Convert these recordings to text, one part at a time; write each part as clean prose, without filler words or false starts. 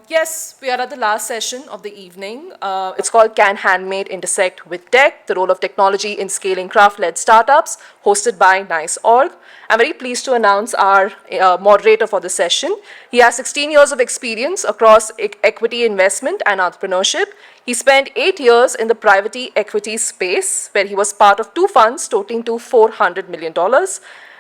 Yes, we are at the last session of the evening. It's called Can Handmade Intersect with Tech? The Role of Technology in Scaling Craft-Led Startups, hosted by NICEorg. I'm very pleased to announce our moderator for the session. He has 16 years of experience across equity investment and entrepreneurship. He spent 8 years in the private equity space, where he was part of two funds totaling to $400 million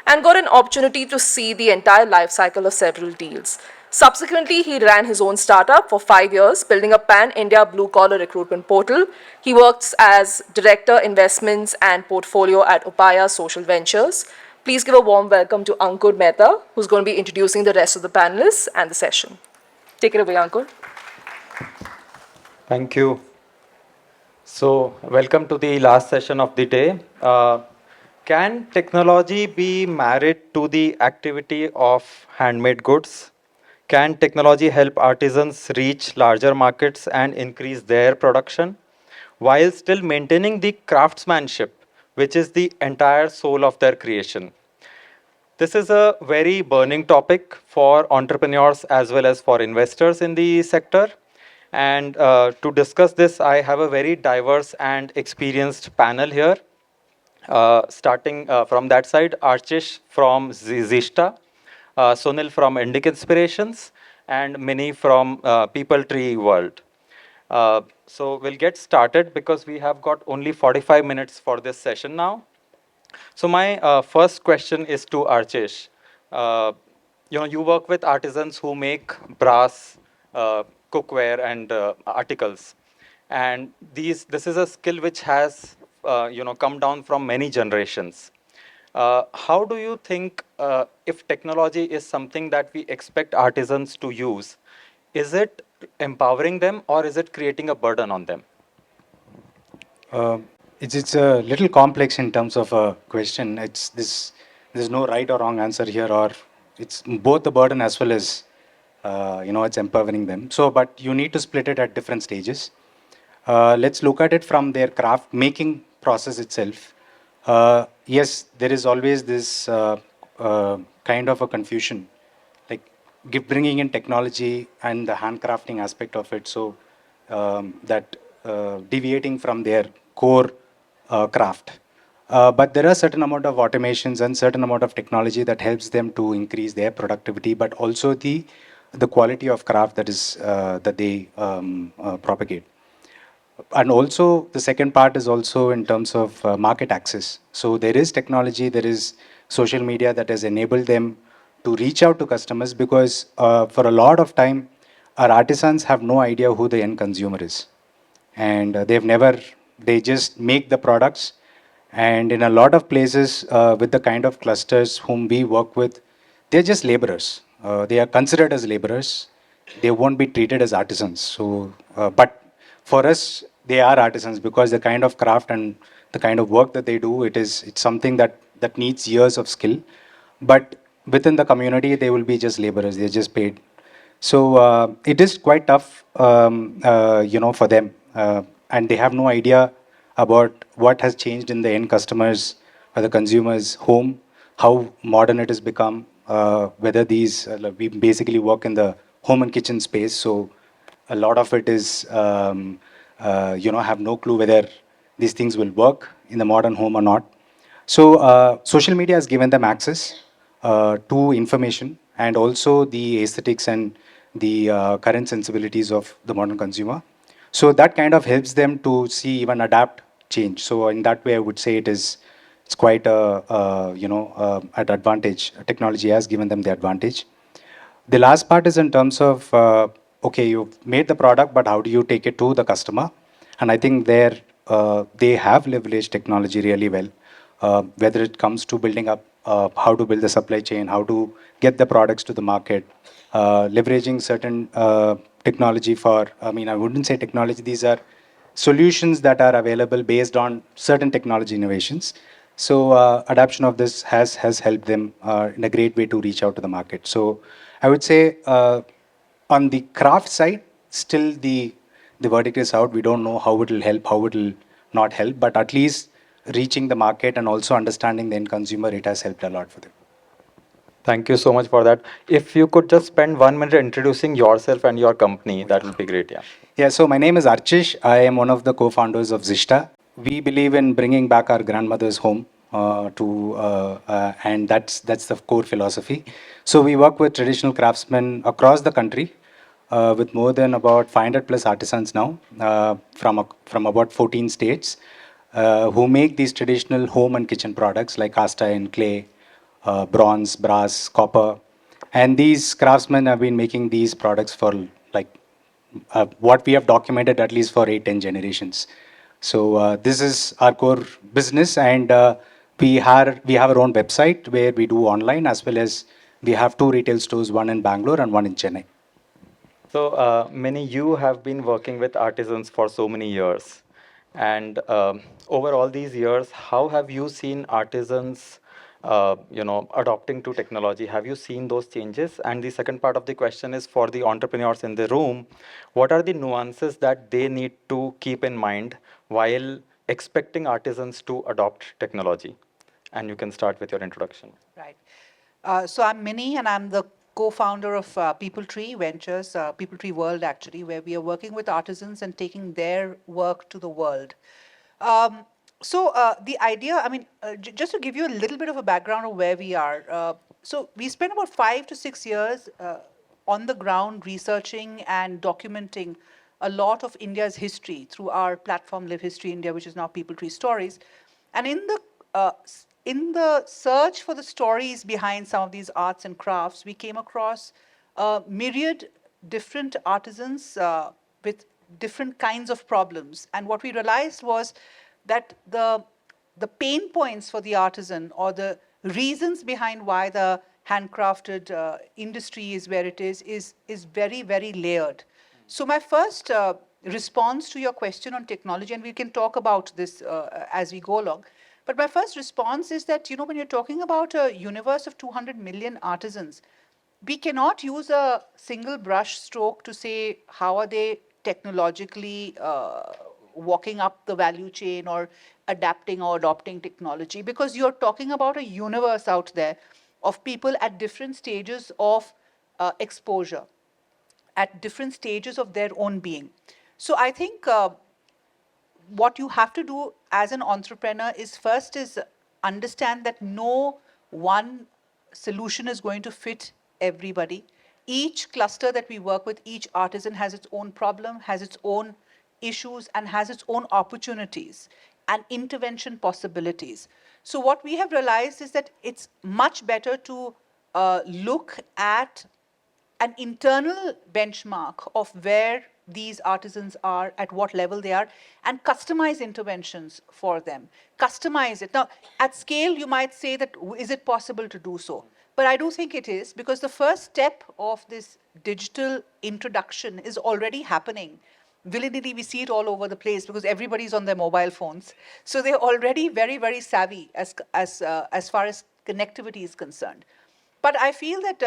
and got an opportunity to see the entire life cycle of several deals. Subsequently, he ran his own startup for 5 years, building a pan-India blue-collar recruitment portal. He works as Director Investments and Portfolio at Upaya Social Ventures. Please give a warm welcome to Ankur Mehta, who's going to be introducing the rest of the panelists and the session. Take it away, Ankur. Thank you. So, welcome to the last session of the day. Can technology be married to the activity of handmade goods? Can technology help artisans reach larger markets and increase their production while still maintaining the craftsmanship, which is the entire soul of their creation? This is a very burning topic for entrepreneurs as well as for investors in the sector. And to discuss this, I have a very diverse and experienced panel here. Starting from that side, Archish from Zishta, Sunil from Indic Inspirations, and Mini from People Tree World. So we'll get started because we have got only 45 minutes for this session now. So my first question is to Archish. Uh, you work with artisans who make brass, cookware, and articles, and this is a skill which has come down from many generations. How do you think if technology is something that we expect artisans to use, is it empowering them or is it creating a burden on them? Uh, it's a little complex in terms of a question. It's this. There's no right or wrong answer here, or it's both the burden as well as it's empowering them. So, but you need to split it at different stages. Let's look at it from their craft making process itself. Yes, there is always this kind of a confusion, like bringing in technology and the handcrafting aspect of it. So that deviating from their core craft. But there are certain amount of automations and certain amount of technology that helps them to increase their productivity, but also the quality of craft that is that they propagate. And also the second part is also in terms of market access. So there is technology, there is social media that has enabled them to reach out to customers, because for a lot of time our artisans have no idea who the end consumer is, and they just make the products. And in a lot of places, with the kind of clusters whom we work with, they're just laborers. They are considered as laborers. They won't be treated as artisans. So but for us they are artisans, because the kind of craft and the kind of work that they do, it's something that needs years of skill. But within the community they will be just laborers, they're just paid. So it is quite tough, for them, and they have no idea about what has changed in the end customers or the consumers' home, how modern it has become. Whether these we basically work in the home and kitchen space, so a lot of it is have no clue whether these things will work in the modern home or not. So social media has given them access to information, and also the aesthetics and the current sensibilities of the modern consumer. So that kind of helps them to see, even adapt, change. So in that way, I would say it's quite an advantage. Technology has given them the advantage. The last part is in terms of okay, you've made the product, but how do you take it to the customer? And I think there they have leveraged technology really well, whether it comes to building up how to build the supply chain, how to get the products to the market, leveraging certain technology for, I mean, I wouldn't say technology, these are solutions that are available based on certain technology innovations. So adoption of this has helped them in a great way to reach out to the market. So I would say on the craft side, still the verdict is out. We don't know how it will help, how it will not help, but at least reaching the market and also understanding the end consumer, it has helped a lot for them. Thank you so much for that. If you could just spend 1 minute introducing yourself and your company, that would be great. Yeah. Yeah, so my name is Archish. I am one of the co-founders of Zishta. We believe in bringing back our grandmother's home and that's the core philosophy. So we work with traditional craftsmen across the country with more than about 500 plus artisans now from about 14 states who make these traditional home and kitchen products like cast iron, clay, bronze, brass, copper. And these craftsmen have been making these products for like what we have documented at least for 8, 10 generations. So this is our core business, and we have our own website where we do online as well as we have two retail stores, one in Bangalore and one in Chennai. So, many you have been working with artisans for so many years. And over all these years, how have you seen artisans, adopting to technology? Have you seen those changes? And the second part of the question is for the entrepreneurs in the room, what are the nuances that they need to keep in mind while expecting artisans to adopt technology? And you can start with your introduction. Right. So I'm Minnie, and I'm the co-founder of People Tree Ventures, People Tree World, actually, where we are working with artisans and taking their work to the world. Um, the idea, I mean, just to give you a little bit of a background of where we are. So we spent about 5 to 6 years on the ground researching and documenting a lot of India's history through our platform Live History India, which is now People Tree Stories. And in the search for the stories behind some of these arts and crafts, we came across myriad different artisans with different kinds of problems. And what we realized was that the pain points for the artisan or the reasons behind why the handcrafted industry is where it is very, very layered. So my first response to your question on technology, and we can talk about this as we go along, but my first response is that, when you're talking about a universe of 200 million artisans, we cannot use a single brush stroke to say how are they technologically walking up the value chain or adapting or adopting technology, because you're talking about a universe out there of people at different stages of exposure, at different stages of their own being. So I think what you have to do as an entrepreneur is first is understand that no one solution is going to fit everybody. Each cluster that we work with, each artisan has its own problem, has its own issues, and has its own opportunities and intervention possibilities. So what we have realized is that it's much better to look at an internal benchmark of where these artisans are, at what level they are, and customize interventions for them. Customize it. Now, at scale, you might say that, is it possible to do so? But I do think it is, because the first step of this digital introduction is already happening. Willy-nilly, we see it all over the place because everybody's on their mobile phones. So they're already very, very savvy as far as connectivity is concerned. But I feel that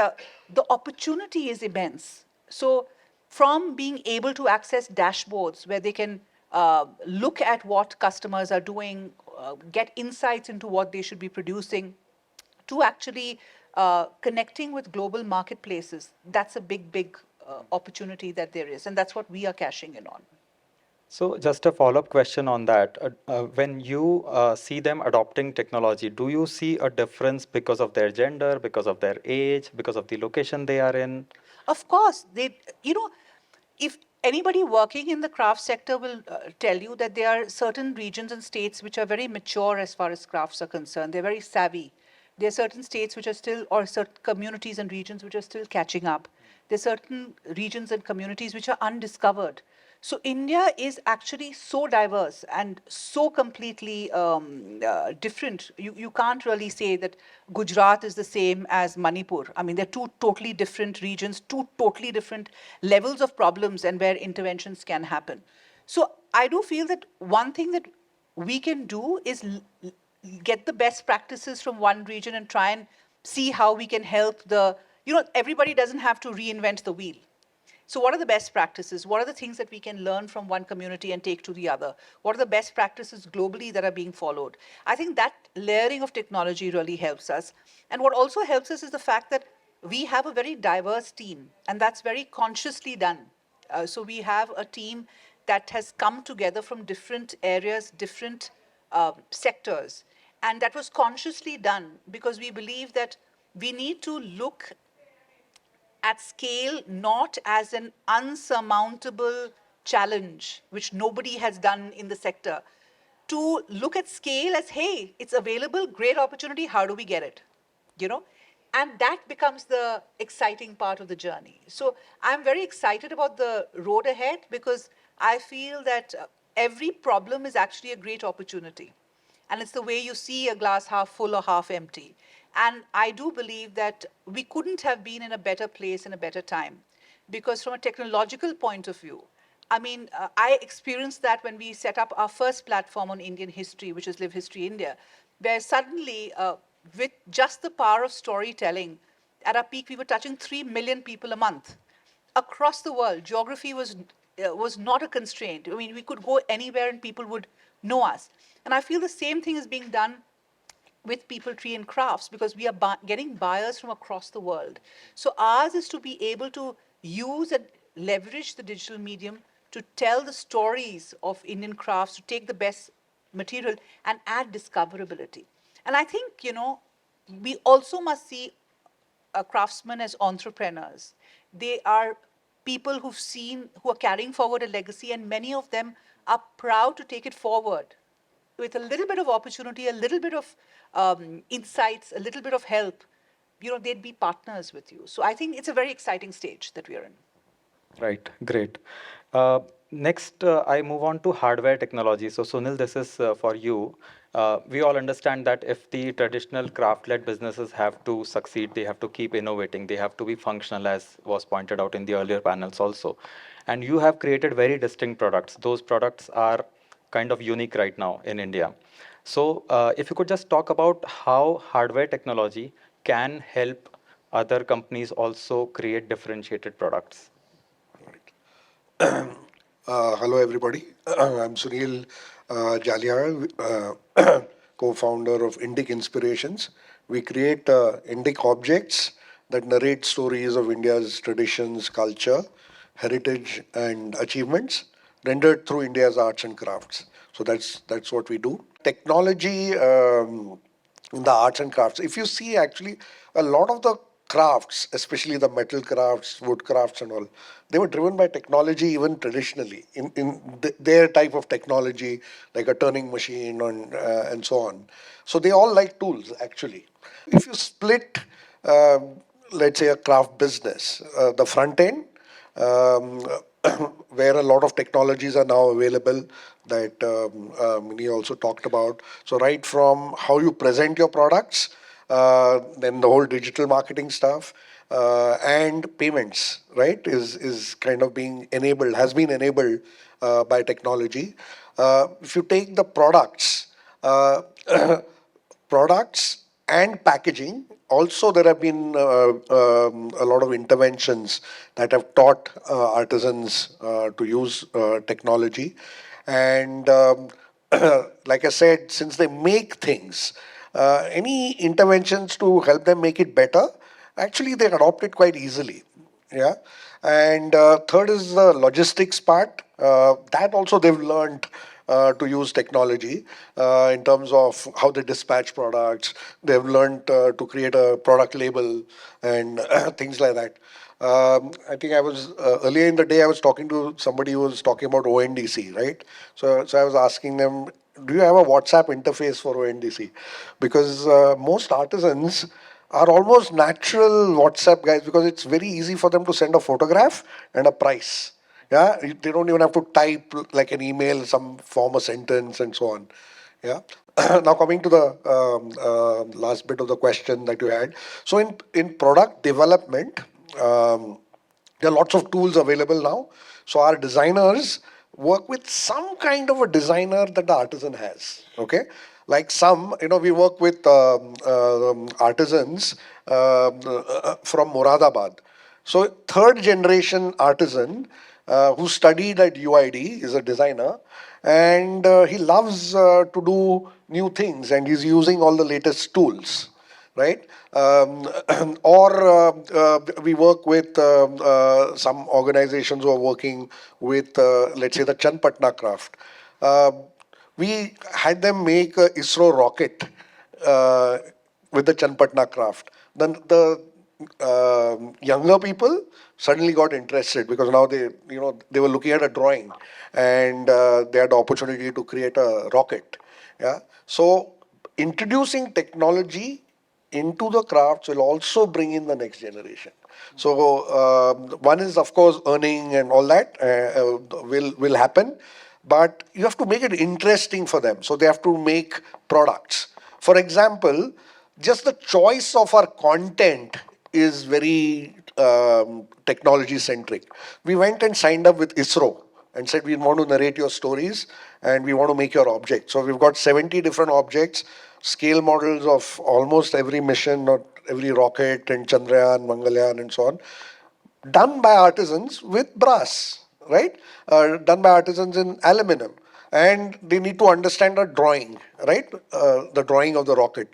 the opportunity is immense. So from being able to access dashboards where they can look at what customers are doing, get insights into what they should be producing, to actually connecting with global marketplaces, that's a big, big opportunity that there is. And that's what we are cashing in on. So, just a follow-up question on that. When you see them adopting technology, do you see a difference because of their gender, because of their age, because of the location they are in? Of course, if anybody working in the craft sector will tell you that there are certain regions and states which are very mature as far as crafts are concerned. They're very savvy. There are certain states which are still, or certain communities and regions which are still catching up. There are certain regions and communities which are undiscovered. So India is actually so diverse and so completely different. You can't really say that Gujarat is the same as Manipur. I mean, they're two totally different regions, two totally different levels of problems and where interventions can happen. So I do feel that one thing that we can do is get the best practices from one region and try and see how we can help everybody doesn't have to reinvent the wheel. So what are the best practices? What are the things that we can learn from one community and take to the other? What are the best practices globally that are being followed? I think that layering of technology really helps us. And what also helps us is the fact that we have a very diverse team, and that's very consciously done. So we have a team that has come together from different areas, different sectors. And that was consciously done because we believe that we need to look at scale not as an unsurmountable challenge, which nobody has done in the sector, to look at scale as, hey, it's available, great opportunity, how do we get it? You know? And that becomes the exciting part of the journey. So I'm very excited about the road ahead because I feel that every problem is actually a great opportunity. And it's the way you see a glass half full or half empty. And I do believe that we couldn't have been in a better place in a better time. Because from a technological point of view, I mean, I experienced that when we set up our first platform on Indian history, which is Live History India, where suddenly, with just the power of storytelling, at our peak, we were touching 3 million people a month across the world. Geography was not a constraint. I mean, we could go anywhere and people would know us. And I feel the same thing is being done with People Tree and Crafts because we are getting buyers from across the world. So ours is to be able to use and leverage the digital medium to tell the stories of Indian crafts, to take the best material and add discoverability. And I think, you know, we also must see craftsmen as entrepreneurs. They are people who are carrying forward a legacy, and many of them are proud to take it forward with a little bit of opportunity, a little bit of insights, a little bit of help. You know, they'd be partners with you. So I think it's a very exciting stage that we are in. Right, great. Next, I move on to hardware technology. So, Sunil, this is for you. We all understand that if the traditional craft-led businesses have to succeed, they have to keep innovating, they have to be functional, as was pointed out in the earlier panels also. And you have created very distinct products. Those products are kind of unique right now in India. So, if you could just talk about how hardware technology can help other companies also create differentiated products. Hello, everybody. I'm Sunil Jalihal, co-founder of Indic Inspirations. We create Indic objects that narrate stories of India's traditions, culture, heritage, and achievements, rendered through India's arts and crafts. So that's what we do. Technology in the arts and crafts. If you see, actually, a lot of the crafts, especially the metal crafts, wood crafts, and all, they were driven by technology even traditionally in their type of technology, like a turning machine and so on. So they all like tools, actually. If you split, let's say, a craft business, the front end, um, where a lot of technologies are now available that Mini also talked about. So right from how you present your products, then the whole digital marketing stuff, and payments, right, is kind of being enabled, has been enabled by technology. If you take the products, products and packaging. Also, there have been a lot of interventions that have taught artisans to use technology. And like I said, since they make things, any interventions to help them make it better, actually they adopt it quite easily. Yeah. And third is the logistics part. That also they've learned to use technology in terms of how they dispatch products. They've learned to create a product label and things like that. I think I was earlier in the day I was talking to somebody who was talking about ONDC, right? So I was asking them, do you have a WhatsApp interface for ONDC? Because most artisans are almost natural WhatsApp guys because it's very easy for them to send a photograph and a price. Yeah, they don't even have to type like an email, some form a sentence and so on. Yeah. Now coming to the last bit of the question that you had. So in product development, there are lots of tools available now. So our designers work with some kind of a designer that the artisan has. Okay, like some, we work with artisans from Moradabad. So third generation artisan who studied at UID is a designer, and he loves to do new things, and he's using all the latest tools, right? Or we work with some organizations who are working with, let's say, the Chanpatna craft. Uh, we had them make a ISRO rocket uh, with the Chanpatna craft. Then the younger people suddenly got interested because now they were looking at a drawing, and they had the opportunity to create a rocket. Yeah. So introducing technology into the crafts will also bring in the next generation. So one is of course earning and all that will happen, but you have to make it interesting for them. So they have to make products. For example, just the choice of our content is very technology centric. We went and signed up with ISRO and said we want to narrate your stories and we want to make your objects. So we've got 70 different objects, scale models of almost every mission or every rocket and Chandrayaan, Mangalyaan and so on, done by artisans with brass, right? Done by artisans in aluminum. And they need to understand a drawing, right? The drawing of the rocket.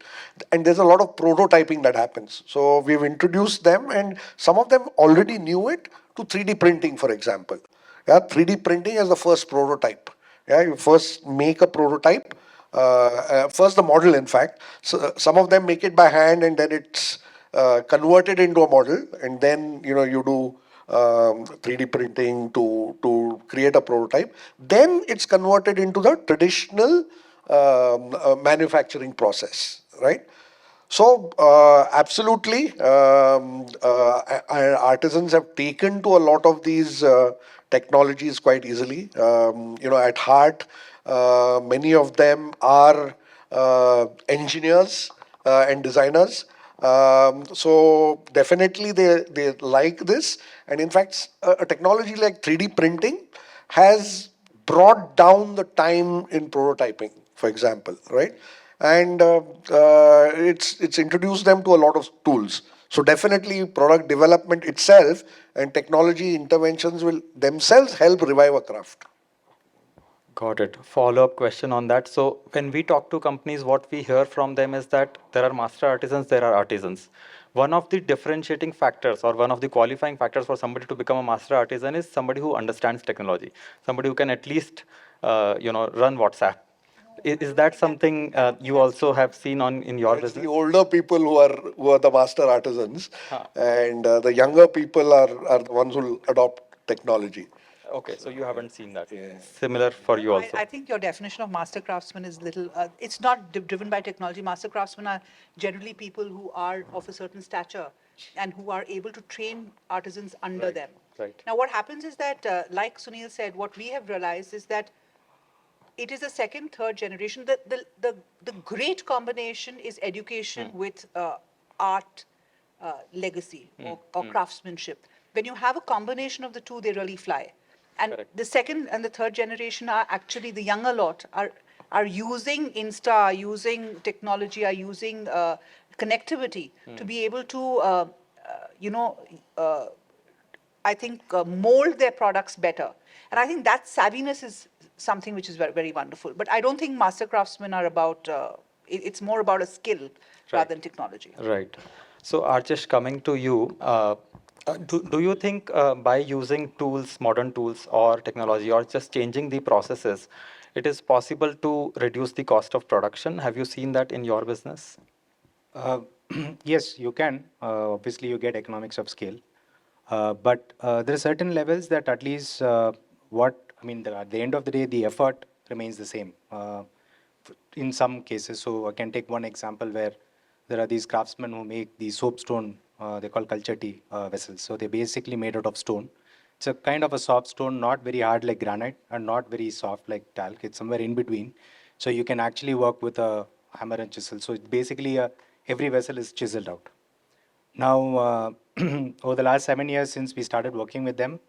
And there's a lot of prototyping that happens. So we've introduced them, and some of them already knew it, to 3D printing, for example. Yeah, 3D printing as the first prototype. Yeah, you first make a prototype, first the model, in fact. So some of them make it by hand, and then it's converted into a model, and then you do 3D printing to create a prototype. Then it's converted into the traditional manufacturing process, right? So, absolutely, artisans have taken to a lot of these technologies quite easily. At heart, many of them are engineers and designers. So definitely they like this, and in fact, a technology like 3D printing has brought down the time in prototyping, for example, right? And it's introduced them to a lot of tools. So definitely, product development itself and technology interventions will themselves help revive a craft. Got it. Follow-up question on that. So when we talk to companies, what we hear from them is that there are master artisans, there are artisans. One of the differentiating factors or one of the qualifying factors for somebody to become a master artisan is somebody who understands technology, somebody who can at least, run WhatsApp. Is that something you also have seen on in your It's the business? older people who are the master artisans, and the younger people are the ones who adopt technology. Okay, so you haven't seen that. Yeah. Similar for No, you no, also. I think your definition of master craftsman is little, it's not driven by technology. Master craftsmen are generally people who are of a certain stature and who are able to train artisans under Right, them. right. Now, what happens is that, like Sunil said, what we have realized is that it is a second, third generation. The great combination is education with art legacy or craftsmanship. When you have a combination of the two, they really fly. And Correct. the second and the third generation are actually the younger lot are using Insta, are using technology, are using connectivity to be able to, you know, uh, I think, mold their products better. And I think that savviness is something which is very, very wonderful. But I don't think master craftsmen are about, it's more about a skill rather than technology. Right. So, Archish, coming to you, do you think by using tools, modern tools or technology, or just changing the processes, it is possible to reduce the cost of production? Have you seen that in your business? Uh, yes, you can. Obviously, you get economics of scale. But there are certain levels that at least at the end of the day, the effort remains the same in some cases. So I can take one example where there are these craftsmen who make these soapstone, they call culture tea vessels. So they're basically made out of stone. It's a kind of a soft stone, not very hard like granite and not very soft like talc. It's somewhere in between. So you can actually work with a hammer and chisel. So it's basically every vessel is chiseled out. Now, over the last 7 years since we started working with them,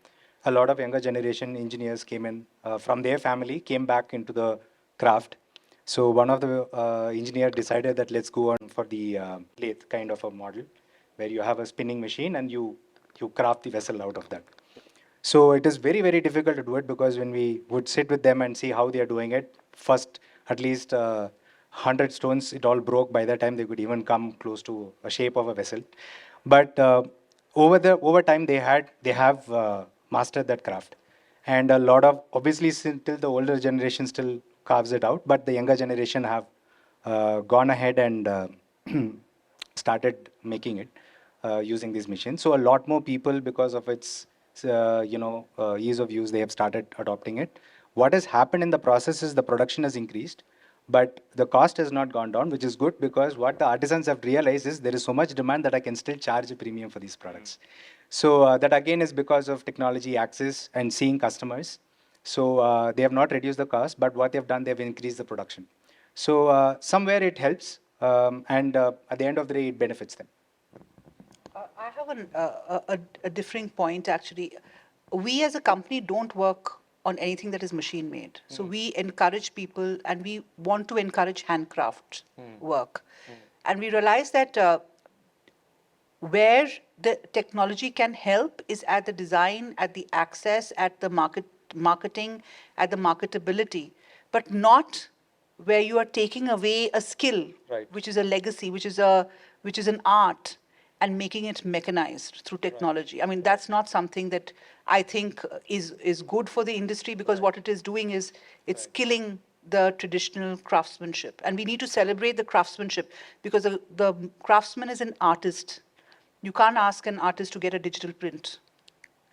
a lot of younger generation engineers came in from their family, came back into the craft. So one of the engineer decided that let's go on for the lathe kind of a model, where you have a spinning machine and you you craft the vessel out of that. So it is very, very difficult to do it because when we would sit with them and see how they are doing it, first at least 100 stones, it all broke by the time they could even come close to a shape of a vessel. But over time, they have mastered that craft. And a lot of, obviously, still the older generation still carves it out, but the younger generation have gone ahead and started making it using these machines. So a lot more people, because of its ease of use, they have started adopting it. What has happened in the process is the production has increased, but the cost has not gone down, which is good because what the artisans have realized is there is so much demand that I can still charge a premium for these products. So that again is because of technology access and seeing customers. So they have not reduced the cost, but what they've done, they've increased the production. So somewhere it helps, and at the end of the day, it benefits them. I have a differing point actually. We as a company don't work on anything that is machine made. So we encourage people and we want to encourage handcraft work. And we realize that where the technology can help is at the design, at the access, at the marketing, at the marketability, but not where you are taking away a skill, Right. which is a legacy, which is an art, and making it mechanized through technology. I mean, that's not something that I think is good for the industry, because what it is doing is it's killing the traditional craftsmanship. And we need to celebrate the craftsmanship, because the craftsman is an artist. You can't ask an artist to get a digital print.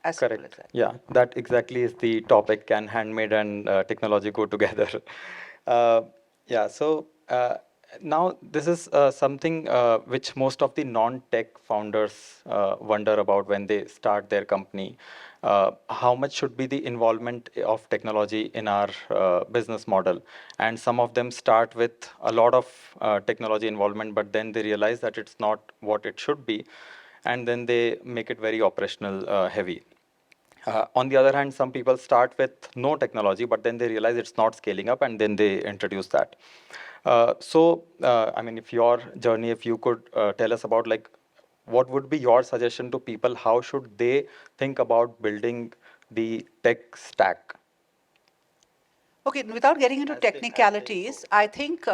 As simple as Correct. that. Yeah, that exactly is the topic. Can handmade and technology go together? uh, yeah, so now this is something which most of the non-tech founders wonder about when they start their company. How much should be the involvement of technology in our business model? And some of them start with a lot of technology involvement, but then they realize that it's not what it should be, and then they make it very operational heavy. On the other hand, some people start with no technology, but then they realize it's not scaling up, and then they introduce that. I mean, if your journey, if you could tell us about, like, what would be your suggestion to people? How should they think about building the tech stack? Okay, without getting into As they technicalities, go. I think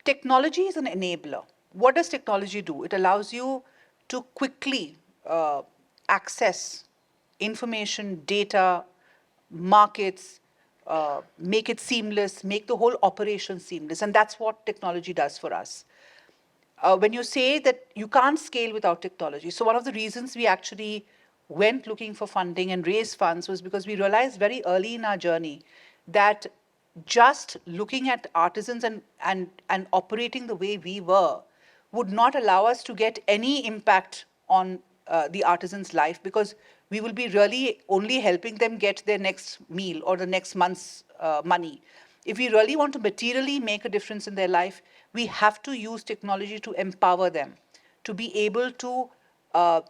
technology is an enabler. What does technology do? It allows you to quickly access information, data, markets, make it seamless, make the whole operation seamless. And that's what technology does for us. When you say that you can't scale without technology, so one of the reasons we actually went looking for funding and raised funds was because we realized very early in our journey that just looking at artisans and operating the way we were would not allow us to get any impact on the artisan's life, because we will be really only helping them get their next meal or the next month's money. If we really want to materially make a difference in their life, we have to use technology to empower them, to be able to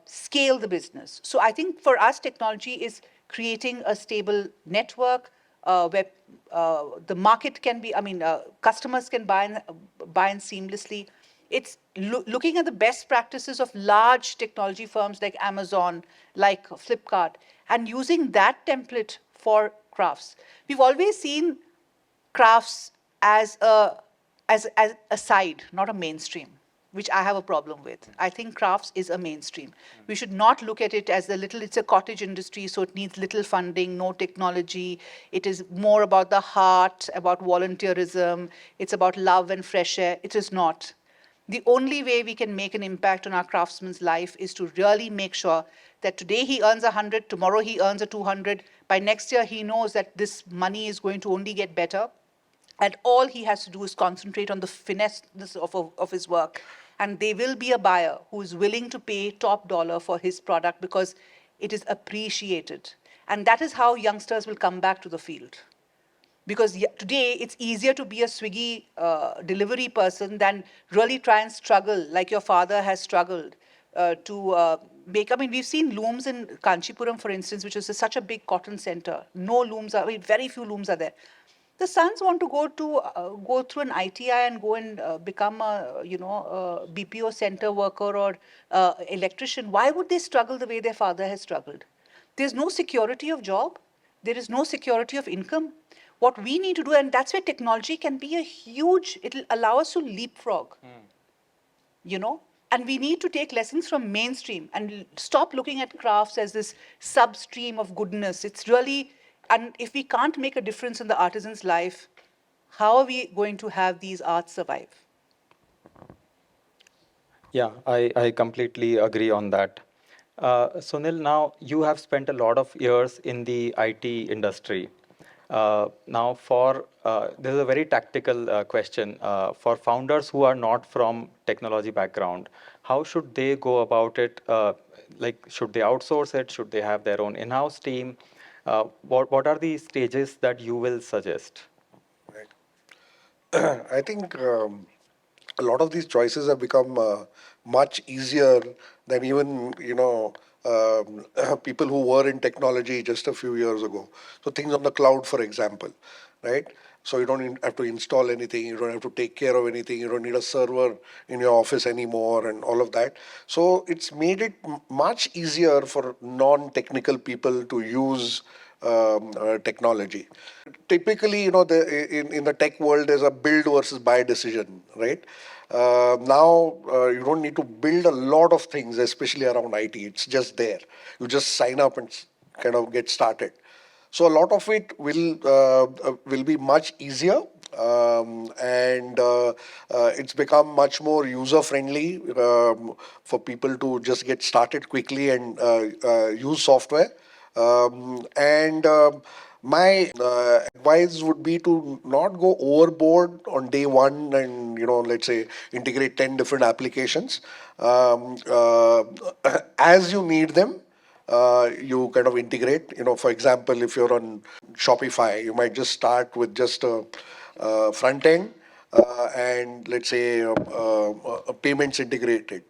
scale the business. So I think for us, technology is creating a stable network where the market can be, customers can buy in seamlessly. It's looking at the best practices of large technology firms like Amazon, like Flipkart, and using that template for crafts. We've always seen crafts as as a side, not a mainstream, which I have a problem with. I think crafts is a mainstream. We should not look at it as it's a cottage industry, so it needs little funding, no technology. It is more about the heart, about volunteerism. It's about love and fresh air. It is not. The only way we can make an impact on our craftsman's life is to really make sure that today he earns 100, tomorrow he earns a 200. By next year, he knows that this money is going to only get better. And all he has to do is concentrate on the finesse of his work. And there will be a buyer who is willing to pay top dollar for his product because it is appreciated. And that is how youngsters will come back to the field. Because today it's easier to be a Swiggy delivery person than really try and struggle like your father has struggled to make. I mean, we've seen looms in Kanchipuram, for instance, which is such a big cotton center. No looms are, I mean, very few looms are there. The sons want to go through an ITI and go and become a BPO center worker or electrician. Why would they struggle the way their father has struggled? There's no security of job. There is no security of income. What we need to do, and that's where technology can be a huge. It'll allow us to leapfrog. You know, and we need to take lessons from mainstream and stop looking at crafts as this substream of goodness. It's really, and if we can't make a difference in the artisan's life, how are we going to have these arts survive? Yeah, I completely agree on that. Sunil, now you have spent a lot of years in the IT industry. Now, this is a very tactical question. For founders who are not from technology background, how should they go about it? Like, should they outsource it? Should they have their own in-house team? What are the stages that you will suggest? I think a lot of these choices have become much easier than even people who were in technology just a few years ago. So things on the cloud, for example, right? So you don't have to install anything, you don't have to take care of anything, you don't need a server in your office anymore, and all of that. So it's made it much easier for non-technical people to use technology. Typically, in the tech world, there's a build versus buy decision, right? Now, you don't need to build a lot of things, especially around IT. It's just there. You just sign up and kind of get started. So a lot of it will be much easier, and it's become much more user friendly for people to just get started quickly and use software. And my advice would be to not go overboard on day one and, let's say, integrate 10 different applications. As you need them, you kind of integrate. For example, if you're on Shopify, you might just start with just a front end and, let's say, payments integrated.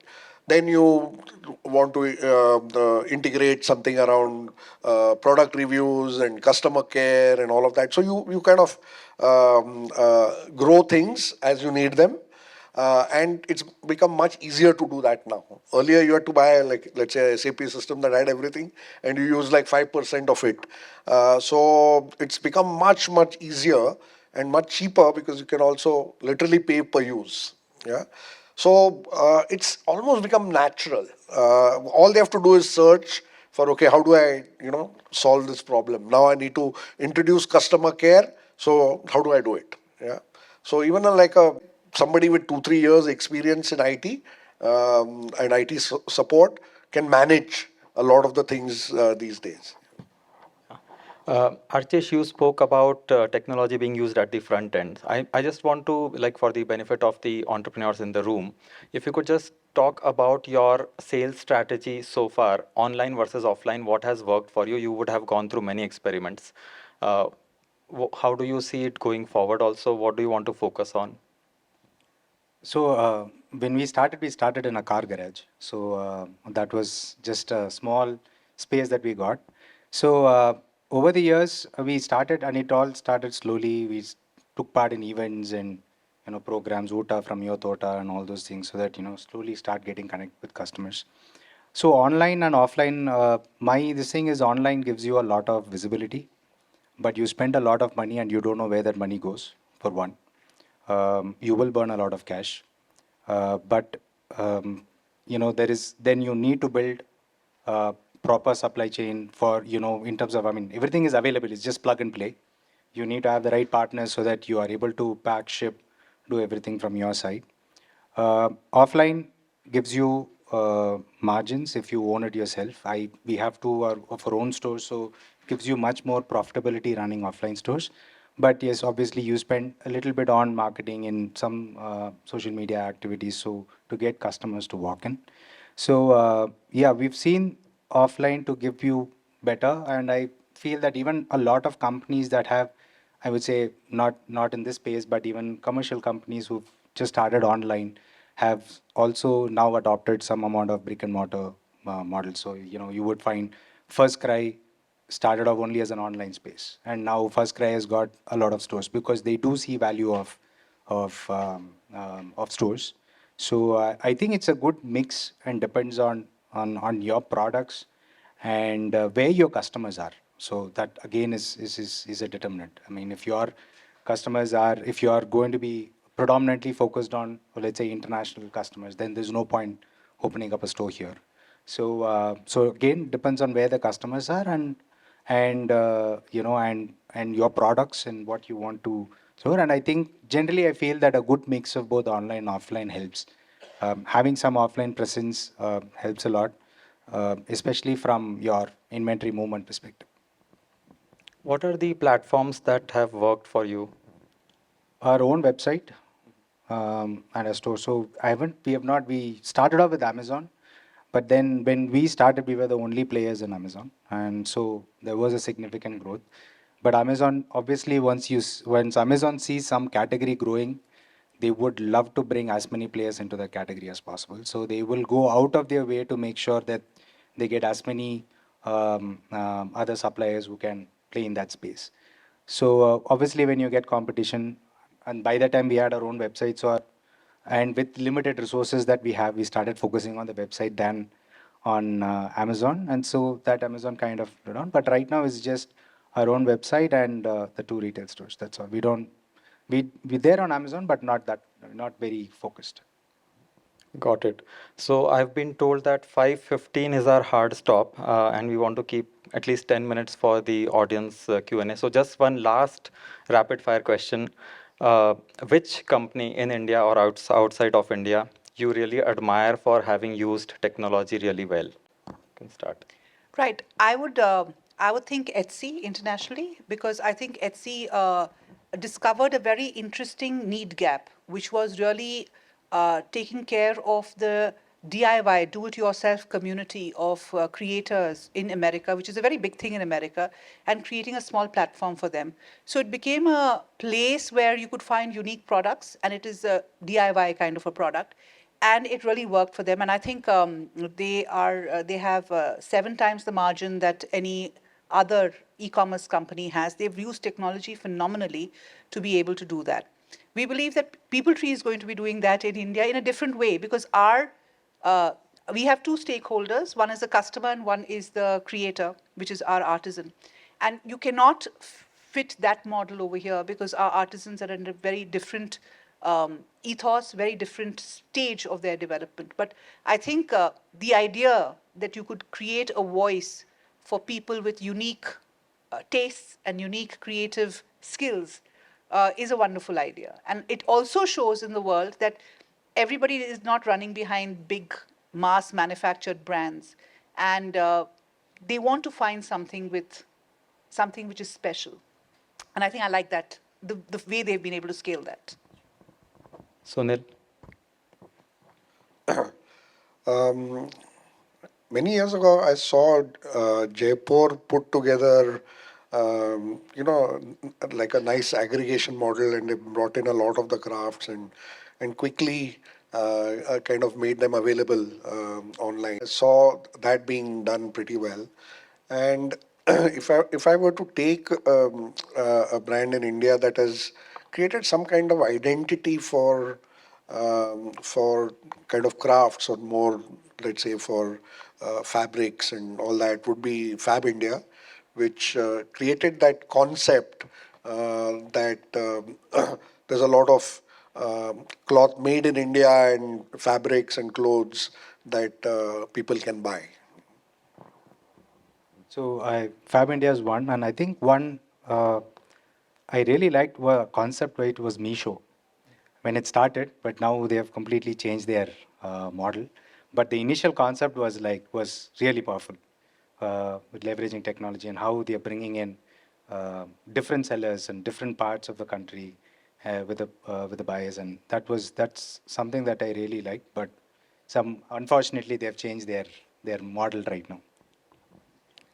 Then you want to integrate something around product reviews and customer care and all of that. So you kind of grow things as you need them. And it's become much easier to do that now. Earlier, you had to buy, like, let's say, a SAP system that had everything, and you use like 5% of it. So it's become much, much easier and much cheaper because you can also literally pay per use. Yeah. So it's almost become natural. All they have to do is search for, okay, how do I, solve this problem? Now I need to introduce customer care. So how do I do it? Yeah. So even like somebody with 2-3 years experience in IT and IT support can manage a lot of the things these days. Archish, you spoke about technology being used at the front end. I just want to, like, for the benefit of the entrepreneurs in the room, if you could just talk about your sales strategy so far, online versus offline, what has worked for you? You would have gone through many experiments. Uh, how do you see it going forward also? What do you want to focus on? So when we started in a car garage. So that was just a small space that we got. So over the years we started, and it all started slowly. Took part in events and programs, Ota from Your Tota and all those things, so that slowly start getting connected with customers. So online and offline, my this thing is online gives you a lot of visibility, but you spend a lot of money and you don't know where that money goes. For one, you will burn a lot of cash. But there is then you need to build proper supply chain for in terms of, I mean, everything is available. It's just plug and play. You need to have the right partners so that you are able to pack, ship, do everything from your side. Offline gives you margins if you own it yourself. We have two of our own stores, so gives you much more profitability running offline stores. But yes, obviously you spend a little bit on marketing and some social media activities, so to get customers to walk in. So yeah, we've seen offline to give you better, and I feel that even a lot of companies that have, I would say, not in this space, but even commercial companies who've just started online have also now adopted some amount of brick and mortar model. So you would find First Cry started off only as an online space, and now First Cry has got a lot of stores because they do see value of stores. So I think it's a good mix and depends on your products and where your customers are. So that again is a determinant. I mean, if your customers are, if you are going to be predominantly focused on, let's say, international customers, then there's no point opening up a store here. So again, depends on where the customers are and your products and what you want to store. And I think generally I feel that a good mix of both online and offline helps. Having some offline presence helps a lot, especially from your inventory movement perspective. What are the platforms that have worked for you? Our own website and a store. So we started off with Amazon, but then when we started, we were the only players in Amazon, and so there was a significant growth. But Amazon, obviously, once Amazon sees some category growing, they would love to bring as many players into the category as possible. So they will go out of their way to make sure that they get as many other suppliers who can play in that space. So obviously, when you get competition, and by that time we had our own website, and with limited resources that we have, we started focusing on the website than on Amazon, and so that Amazon kind of went on. But right now it's just our own website and the two retail stores. That's all. We're there on Amazon, but not very focused. Got it. So I've been told that 5:15 is our hard stop, and we want to keep at least 10 minutes for the audience Q&A. So just one last rapid fire question. Which company in India or outside of India you really admire for having used technology really well? You can start. Right. I would think Etsy internationally because I think Etsy discovered a very interesting need gap, which was really taking care of the DIY, do-it-yourself community of creators in America, which is a very big thing in America, and creating a small platform for them. So it became a place where you could find unique products, and it is a DIY kind of a product, and it really worked for them. And I think they have 7 times the margin that any other e-commerce company has. They've used technology phenomenally to be able to do that. We believe that People Tree is going to be doing that in India in a different way because we have two stakeholders. One is the customer and one is the creator, which is our artisan. And you cannot fit that model over here because our artisans are in a very different ethos, very different stage of their development. But I think the idea that you could create a voice for people with unique tastes and unique creative skills is a wonderful idea. And it also shows in the world that everybody is not running behind big mass manufactured brands. And they want to find something which is special. And I think I like that, the way they've been able to scale that. Sunil? Many years ago, I saw Jaipur put together, like a nice aggregation model, and they brought in a lot of the crafts and quickly kind of made them available online. I saw that being done pretty well, and if I were to take a brand in India that has created some kind of identity for kind of crafts or more, let's say, for fabrics and all that, would be Fab India, which created that concept that there's a lot of cloth made in India and fabrics and clothes that people can buy. So Fab India is one, and I think one I really liked a concept where it was Misho when it started, but now they have completely changed their model. But the initial concept was really powerful with leveraging technology and how they are bringing in different sellers in different parts of the country with the buyers, and that's something that I really like. But unfortunately they have changed their model right now.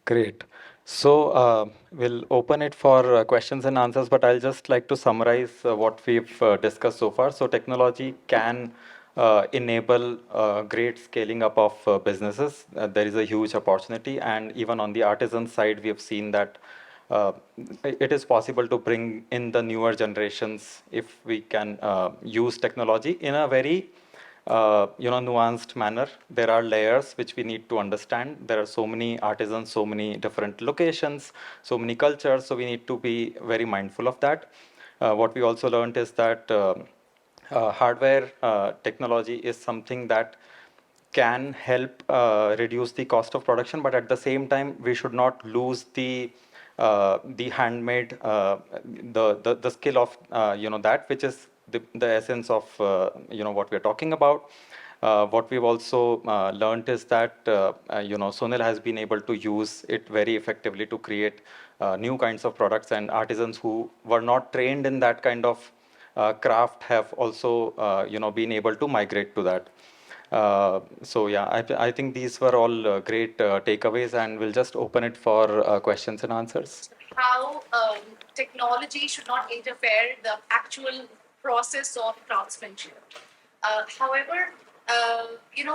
Great. So we'll open it for questions and answers, but I'll just like to summarize what we've discussed so far. So technology can enable great scaling up of businesses. There is a huge opportunity, and even on the artisan side, we have seen that uh, it is possible to bring in the newer generations if we can use technology in a very nuanced manner. There are layers which we need to understand. There are so many artisans, so many different locations, so many cultures, so we need to be very mindful of that. What we also learned is that hardware technology is something that can help reduce the cost of production, but at the same time, we should not lose the handmade, the skill of that which is the essence of what we're talking about. What we've also learned is that Sunil has been able to use it very effectively to create new kinds of products, and artisans who were not trained in that kind of craft have also been able to migrate to that. So yeah, I think these were all great takeaways, and we'll just open it for questions and answers. How technology should not interfere the actual process of craftsmanship. However,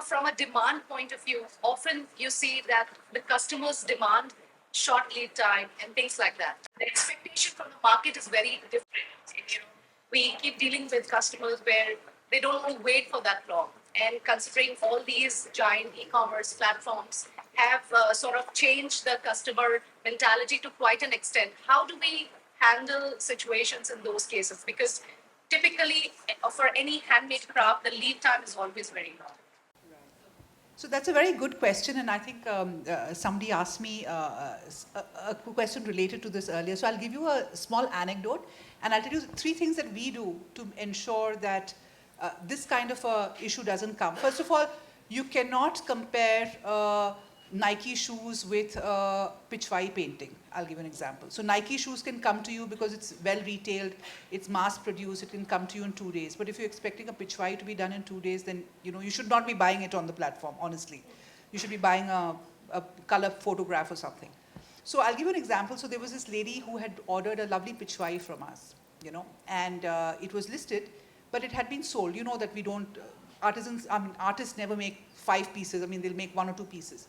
from a demand point of view, often you see that the customers demand short lead time and things like that. The expectation from the market is very different. You know, we keep dealing with customers where they don't want to wait for that long. And considering all these giant e-commerce platforms have sort of changed the customer mentality to quite an extent, how do we handle situations in those cases? Because typically, for any handmade craft, the lead time is always very long. So that's a very good question, and I think somebody asked me a question related to this earlier. So I'll give you a small anecdote, and I'll tell you three things that we do to ensure that this kind of a issue doesn't come. First of all, you cannot compare Nike shoes with Pichwai painting. I'll give an example. So Nike shoes can come to you because it's well retailed, it's mass produced, it can come to you in 2 days. But if you're expecting a Pichwai to be done in 2 days, then you should not be buying it on the platform, honestly. You should be buying a color photograph or something. So I'll give you an example. So there was this lady who had ordered a lovely Pichwai from us, and it was listed, but it had been sold. You know that we don't, artists never make 5 pieces. They'll make 1 or 2 pieces.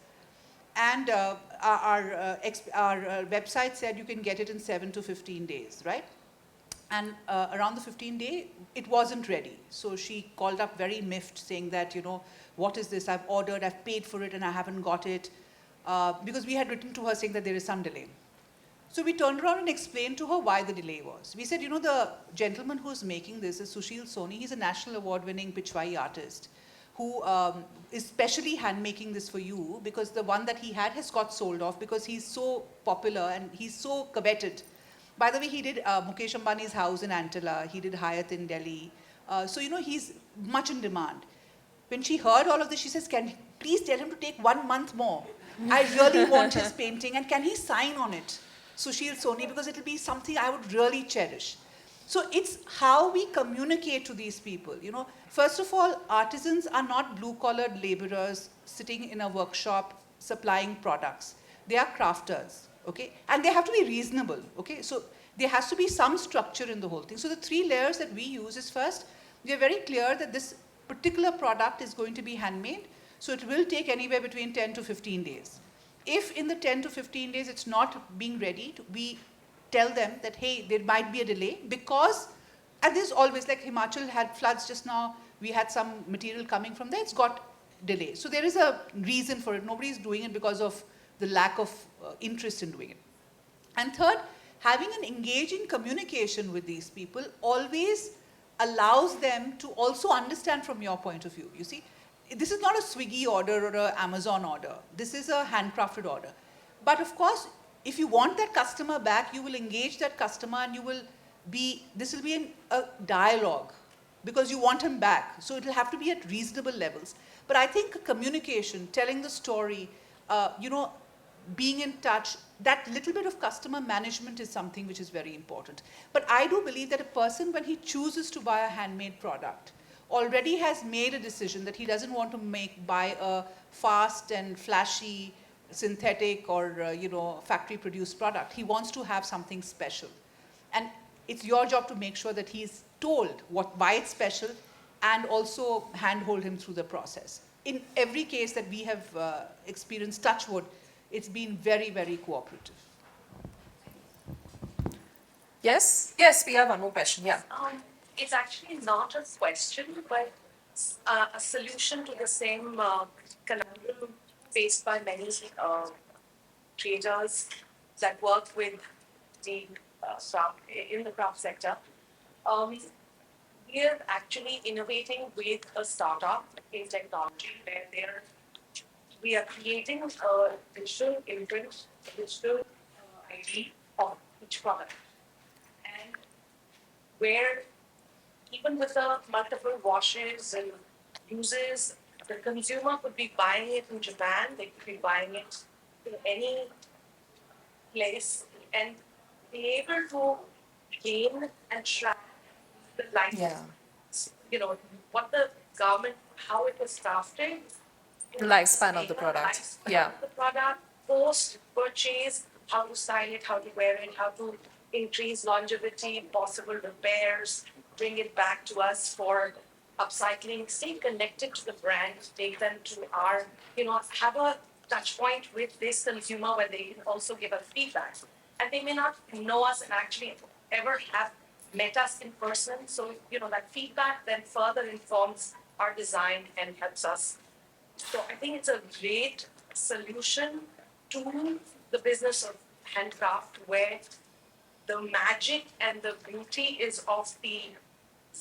And our website said you can get it in 7 to 15 days, right? And around the 15th day, it wasn't ready. So she called up very miffed, saying that, what is this? I've ordered, I've paid for it, and I haven't got it. Because we had written to her saying that there is some delay. So we turned around and explained to her why the delay was. We said, the gentleman who's making this is Sushil Soni. He's a national award-winning Pichwai artist who is specially hand-making this for you, because the one that he had has got sold off because he's so popular and he's so coveted. By the way, he did Mukesh Ambani's house in Antilla. He did Hyatt in Delhi. So he's much in demand. When she heard all of this, she says, can you please tell him to take 1 month more? I really want his painting, and can he sign on it, Sushil Soni, because it'll be something I would really cherish. So it's how we communicate to these people. First of all, artisans are not blue-collared laborers sitting in a workshop supplying products. They are crafters, okay? And they have to be reasonable, okay? So there has to be some structure in the whole thing. So the 3 layers that we use is, first, we are very clear that this particular product is going to be handmade, so it will take anywhere between 10 to 15 days. If in the 10 to 15 days it's not being ready, we tell them that, hey, there might be a delay, because, and there's always, like Himachal had floods just now, we had some material coming from there, it's got delay. So there is a reason for it. Nobody's doing it because of the lack of interest in doing it. And third, having an engaging communication with these people always allows them to also understand from your point of view. You see, this is not a Swiggy order or an Amazon order. This is a handcrafted order. But of course, if you want that customer back, you will engage that customer, and this will be a dialogue, because you want him back. So it'll have to be at reasonable levels. But I think communication, telling the story, being in touch, that little bit of customer management is something which is very important. But I do believe that a person, when he chooses to buy a handmade product, already has made a decision that he doesn't want to buy a fast and flashy synthetic or factory produced product. He wants to have something special, and it's your job to make sure that he's told why it's special, and also handhold him through the process. In every case that we have experienced, touch wood, it's been very, very cooperative. Yes? Yes, we have one more question. Yeah. It's actually not a question, but a solution to the same conundrum faced by many traders that work with the craft in the craft sector. Um, we are actually innovating with a startup in technology where we are creating a digital imprint, a digital ID of each product, and where even with the multiple washes and uses, the consumer could be buying it in Japan, they could be buying it in any place and be able to gain and track the life, Yeah. what the government, how it was crafted, The lifespan of the product. lifespan Yeah. of the product, post purchase, how to style it, how to wear it, how to increase longevity, possible repairs, bring it back to us for upcycling, stay connected to the brand, take them to our, have a touch point with this consumer where they can also give us feedback. And they may not know us and actually ever have met us in person. So, that feedback then further informs our design and helps us. So I think it's a great solution to the business of handcraft where the magic and the beauty is of the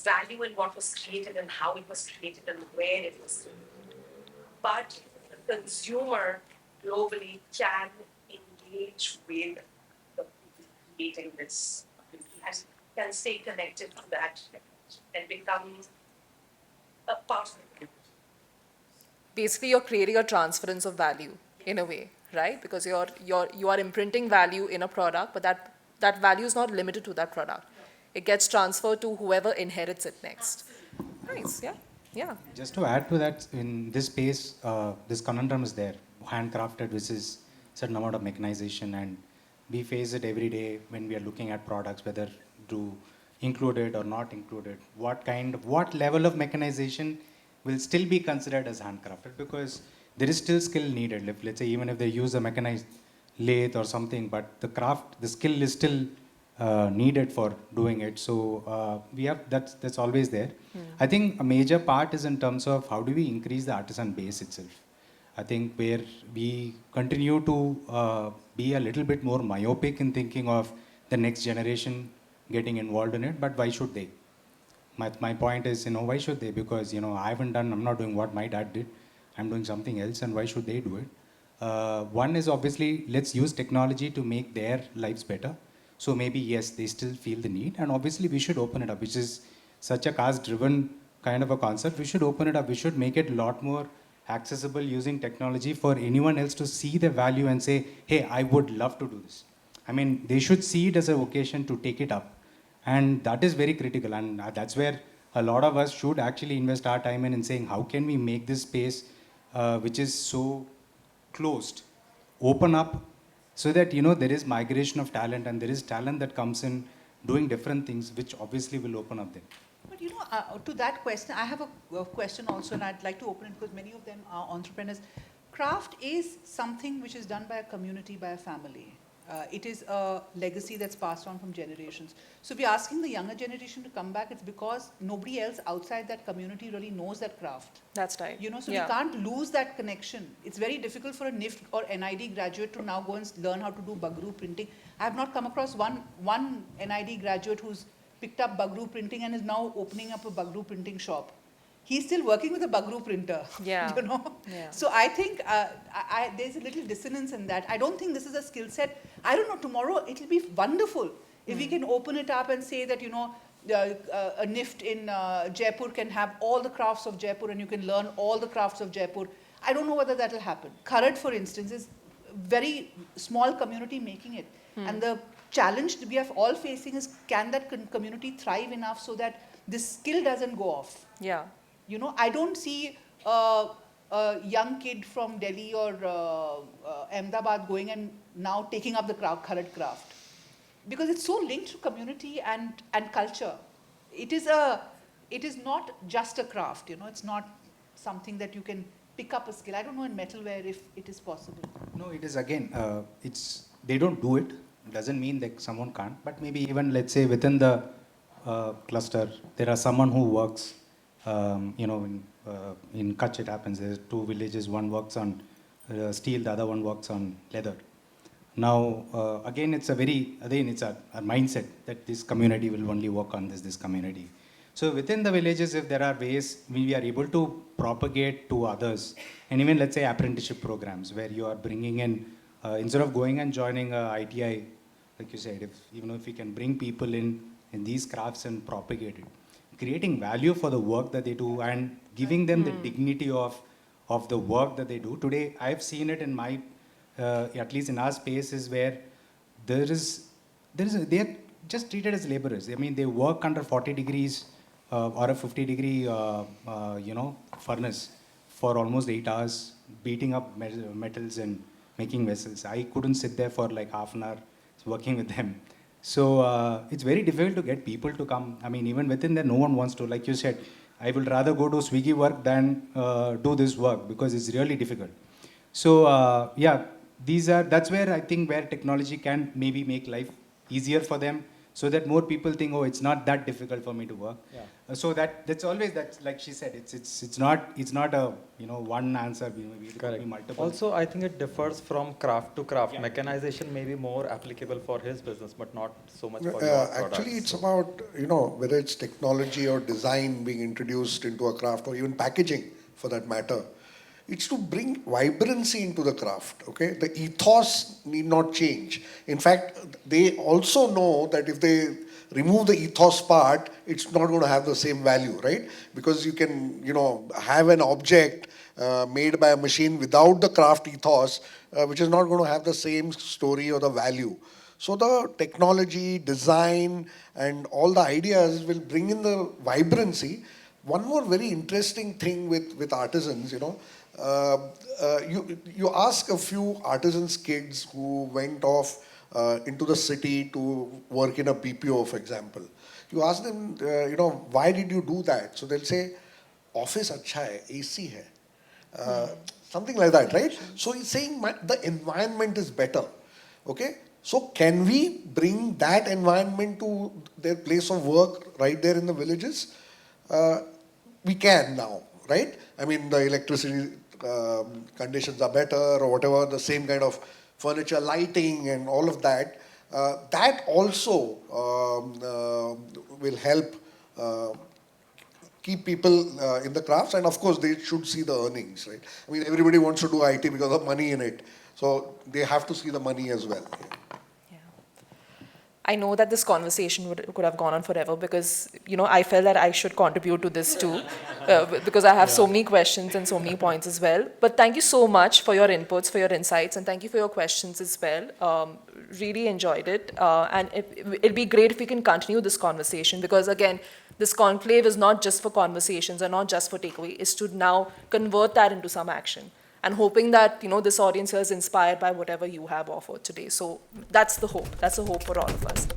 value in what was created and how it was created and where it was created. But the consumer globally can engage with the people creating this and can stay connected to that and become a part of it. Basically, you're creating a transference of value in a way, right? Because you are imprinting value in a product, but that value is not limited to that product. It gets transferred to whoever inherits it next. Nice. Yeah. Yeah. Just to add to that, in this space, this conundrum is there. Handcrafted versus certain amount of mechanization, and we face it every day when we are looking at products, whether to include it or not include it. What level of mechanization will still be considered as handcrafted? Because there is still skill needed. If, let's say, even if they use a mechanized lathe or something, but the skill is still needed for doing it. So we have that's always there. I think a major part is in terms of how do we increase the artisan base itself. I think where we continue to be a little bit more myopic in thinking of the next generation getting involved in it, but why should they? My point is, why should they? Because, I'm not doing what my dad did. I'm doing something else, and why should they do it? One is obviously, let's use technology to make their lives better. So maybe, yes, they still feel the need, and obviously we should open it up, which is such a caste-driven kind of a concept. We should open it up. We should make it a lot more accessible using technology for anyone else to see the value and say, hey, I would love to do this. I mean, they should see it as a vocation to take it up. And that is very critical. And that's where a lot of us should actually invest our time in saying, how can we make this space, which is so closed, open up so that, there is migration of talent and there is talent that comes in doing different things, which obviously will open up there. But to that question, I have a question also, and I'd like to open it because many of them are entrepreneurs. Craft is something which is done by a community, by a family. It is a legacy that's passed on from generations. So if we're asking the younger generation to come back, it's because nobody else outside that community really knows that craft. That's right. So Yeah. we can't lose that connection. It's very difficult for a NIFT or NID graduate to now go and learn how to do Bagru printing. I have not come across one NID graduate who's picked up Bagru printing and is now opening up a Bagru printing shop. He's still working with a Bagru printer. Yeah. Yeah. So I think there's a little dissonance in that. I don't think this is a skill set. I don't know, tomorrow it'll be wonderful if we can open it up and say that, a NIFT in Jaipur can have all the crafts of Jaipur and you can learn all the crafts of Jaipur. I don't know whether that'll happen. Kharad, for instance, is very small community making it. And the challenge we are all facing is, can that community thrive enough so that this skill doesn't go off? Yeah. I don't see a young kid from Delhi or Ahmedabad going and now taking up the Kharad craft. Because it's so linked to community and culture. It is it is not just a craft, it's not something that you can pick up a skill. I don't know in metalware if it is possible. No, it is again, they don't do it. Doesn't mean that someone can't, but maybe even let's say within the cluster, there are someone who works, in Kutch it happens, there's two villages, one works on steel, the other one works on leather. Now, again, it's a mindset that this community will only work on this community. So within the villages, if there are ways we are able to propagate to others, and even let's say apprenticeship programs where you are bringing in, instead of going and joining a ITI, like you said, if we can bring people in these crafts and propagate it, creating value for the work that they do and giving them the dignity of the work that they do. Today, I've seen it in my, at least in our spaces where they are just treated as laborers. I mean, they work under 40 degrees or a 50-degree, furnace for almost 8 hours, beating up metals and making vessels. I couldn't sit there for like half an hour working with them. So it's very difficult to get people to come. I mean, even within there, no one wants to. Like you said, I will rather go to Swiggy work than do this work because it's really difficult. So that's where I think where technology can maybe make life easier for them, so that more people think, oh, it's not that difficult for me to work. Yeah. So that's always that, like she said, it's not a one answer. It could be multiple. Also, I think it differs from craft to craft. Yeah. Mechanization may be more applicable for his business, but not so much for your products. Actually, it's about whether it's technology or design being introduced into a craft, or even packaging for that matter. It's to bring vibrancy into the craft, okay? The ethos need not change. In fact, they also know that if they remove the ethos part, it's not going to have the same value, right? Because you can, have an object made by a machine without the craft ethos, which is not going to have the same story or the value. So the technology, design, and all the ideas will bring in the vibrancy. One more very interesting thing with artisans, you ask a few artisans kids who went off into the city to work in a BPO, for example. You ask them, why did you do that? So they'll say, office acha hai, AC hai. Something like that, right? So he's saying the environment is better. Okay? So can we bring that environment to their place of work right there in the villages? We can now, right? I mean, the electricity conditions are better or whatever, the same kind of furniture, lighting and all of that. That also will help keep people in the crafts, and of course they should see the earnings, right? I mean, everybody wants to do IT because of money in it. So they have to see the money as well. I know that this conversation could have gone on forever because, I felt that I should contribute to this too because I have so many questions and so many points as well. But thank you so much for your inputs, for your insights, and thank you for your questions as well. Really enjoyed it. And it'd be great if we can continue this conversation because, again, this conclave is not just for conversations or not just for takeaway. It's to now convert that into some action. And hoping that, this audience here is inspired by whatever you have offered today. So that's the hope. That's the hope for all of us.